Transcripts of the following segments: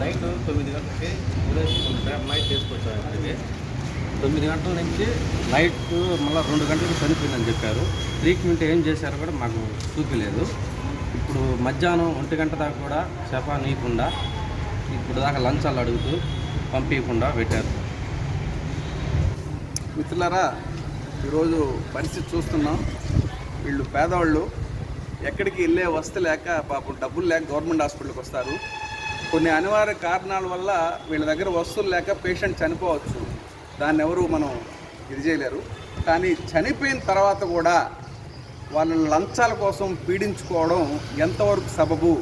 Night 9 గంటలకి ఉదయించుకుంటే night తీసుకొచ్చాము. ఇక్కడికి 9 గంటల నుంచి నైట్ మళ్ళీ 2 గంటలకు చనిపోయిందని చెప్పారు. ట్రీట్మెంట్ ఏం చేశారో కూడా మాకు చూపించలేదు. ఇప్పుడు మధ్యాహ్నం 1 గంట దాకా కూడా శప నీయకుండా ఇప్పుడు దాకా లంచాలు అడుగుతూ పంపించకుండా పెట్టారు. మిత్రులారా, ఈరోజు పరిస్థితి చూస్తున్నాం. వీళ్ళు పేదవాళ్ళు ఎక్కడికి వెళ్ళే వసతి లేక పాపం డబ్బులు లేక గవర్నమెంట్ హాస్పిటల్కి వస్తారు. కొన్ని అనివార్య కారణాల వల్ల వీళ్ళ దగ్గర వస్తువులు లేక పేషెంట్ చనిపోవచ్చు. దాన్ని ఎవరు మనం ఇది చేయలేరు. కానీ చనిపోయిన తర్వాత కూడా వాళ్ళని లంచాల కోసం పీడించుకోవడం ఎంతవరకు సబబు?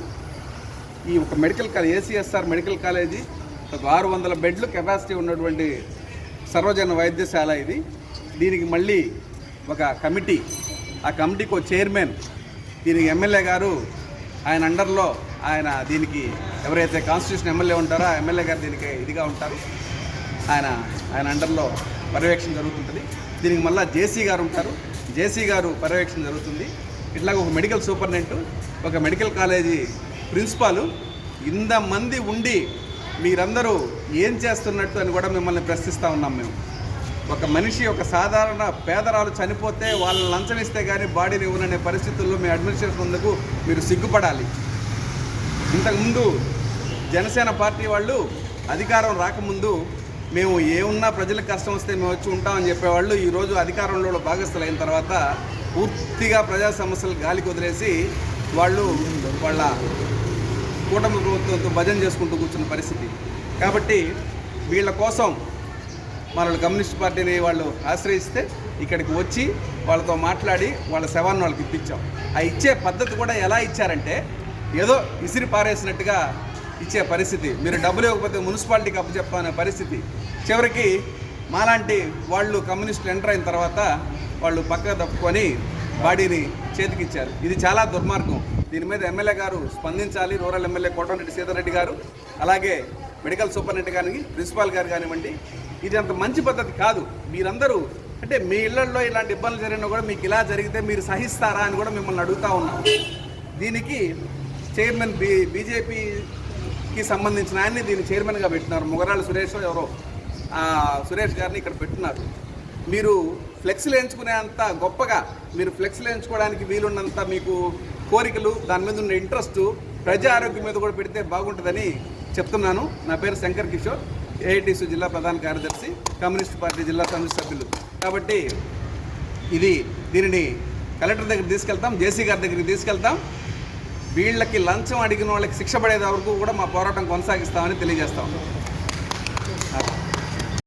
ఈ ఒక medical college, ACSR medical college, ఒక 600 బెడ్లు కెపాసిటీ ఉన్నటువంటి సర్వజన వైద్యశాల ఇది. దీనికి మళ్ళీ ఒక కమిటీ, ఆ కమిటీకి ఒక చైర్మన్, దీనికి ఎమ్మెల్యే గారు ఆయన అండర్లో దీనికి ఎవరైతే కాన్స్టిట్యూషన్ ఎమ్మెల్యే ఉంటారో ఆ ఎమ్మెల్యే గారు దీనికి ఇదిగా ఉంటారు. ఆయన అండర్లో పర్యవేక్షణ జరుగుతుంటుంది. దీనికి మళ్ళీ జేసీ గారు ఉంటారు, జేసీ గారు పర్యవేక్షణ జరుగుతుంది. ఇట్లాగ ఒక మెడికల్ సూపరింటెండెంట్, ఒక మెడికల్ కాలేజీ ప్రిన్సిపాలు, ఇంతమంది ఉండి మీరందరూ ఏం చేస్తున్నట్టు అని కూడా మిమ్మల్ని ప్రశ్నిస్తూ ఉన్నాం మేము. ఒక మనిషి, ఒక సాధారణ పేదరాలు చనిపోతే వాళ్ళని లంచం ఇస్తే కానీ బాడీని ఇవ్వననే పరిస్థితుల్లో మీ అడ్మినిస్ట్రేషన్ ముందుకు మీరు సిగ్గుపడాలి. ఇంతకుముందు జనసేన పార్టీ వాళ్ళు అధికారం రాకముందు మేము ఏమున్నా ప్రజలకు కష్టం వస్తే మేము వచ్చి ఉంటామని చెప్పేవాళ్ళు. ఈరోజు అధికారంలో భాగస్థులైన తర్వాత పూర్తిగా ప్రజా సమస్యలు గాలికి వదిలేసి వాళ్ళు వాళ్ళ కూటమి ప్రభుత్వంతో భజన చేసుకుంటూ కూర్చున్న పరిస్థితి. కాబట్టి వీళ్ళ కోసం మన కమ్యూనిస్ట్ పార్టీని వాళ్ళు ఆశ్రయిస్తే ఇక్కడికి వచ్చి వాళ్ళతో మాట్లాడి వాళ్ళ శవాన్ని వాళ్ళకి ఇప్పించాం. ఆ ఇచ్చే పద్ధతి కూడా ఎలా ఇచ్చారంటే ఏదో ఇసిరి పారేసినట్టుగా ఇచ్చే పరిస్థితి. మీరు డబ్బులు ఇవ్వకపోతే మున్సిపాలిటీకి అప్పచెప్పాలనే పరిస్థితి. చివరికి మాలాంటి వాళ్ళు కమ్యూనిస్టులు ఎంటర్ అయిన తర్వాత వాళ్ళు పక్కకు తప్పుకొని బాడీని చేతికిచ్చారు. ఇది చాలా దుర్మార్గం. దీని మీద ఎమ్మెల్యే గారు స్పందించాలి. రూరల్ ఎమ్మెల్యే కోటమిరెడ్డి సీతారెడ్డి గారు, అలాగే మెడికల్ సూపరింటెండెంట్ కానీ ప్రిన్సిపాల్ గారు కానివ్వండి. ఇది అంత మంచి పద్ధతి కాదు. మీరందరూ అంటే మీ ఇళ్లలో ఇలాంటి ఇబ్బందులు జరిగినా కూడా మీకు ఇలా జరిగితే మీరు సహిస్తారా అని కూడా మిమ్మల్ని అడుగుతూ ఉన్నాం. దీనికి చైర్మన్ బీజేపీకి సంబంధించిన ఆయన్ని దీన్ని చైర్మన్గా పెట్టినారు. ముగరాళ్ళ సురేష్ ఎవరో సురేష్ గారిని ఇక్కడ పెట్టినారు. మీరు ఫ్లెక్స్లు ఎంచుకునే అంత గొప్పగా, మీరు ఫ్లెక్స్లు ఎంచుకోవడానికి వీలున్నంత మీకు కోరికలు, దాని మీద ఉన్న ఇంట్రెస్ట్ ప్రజా ఆరోగ్యం మీద కూడా పెడితే బాగుంటుందని చెప్తున్నాను. నా పేరు శంకర్ కిషోర్, ఏఐటీసీ జిల్లా ప్రధాన కార్యదర్శి, కమ్యూనిస్ట్ పార్టీ జిల్లా సమితి సభ్యులు. కాబట్టి దీనిని కలెక్టర్ దగ్గరికి తీసుకెళ్తాం, జేసీ గారి దగ్గరికి తీసుకెళ్తాం. వీళ్ళకి లంచం అడిగిన వాళ్ళకి శిక్ష పడేది వరకు కూడా మా పోరాటం కొనసాగిస్తామని తెలియజేస్తాం.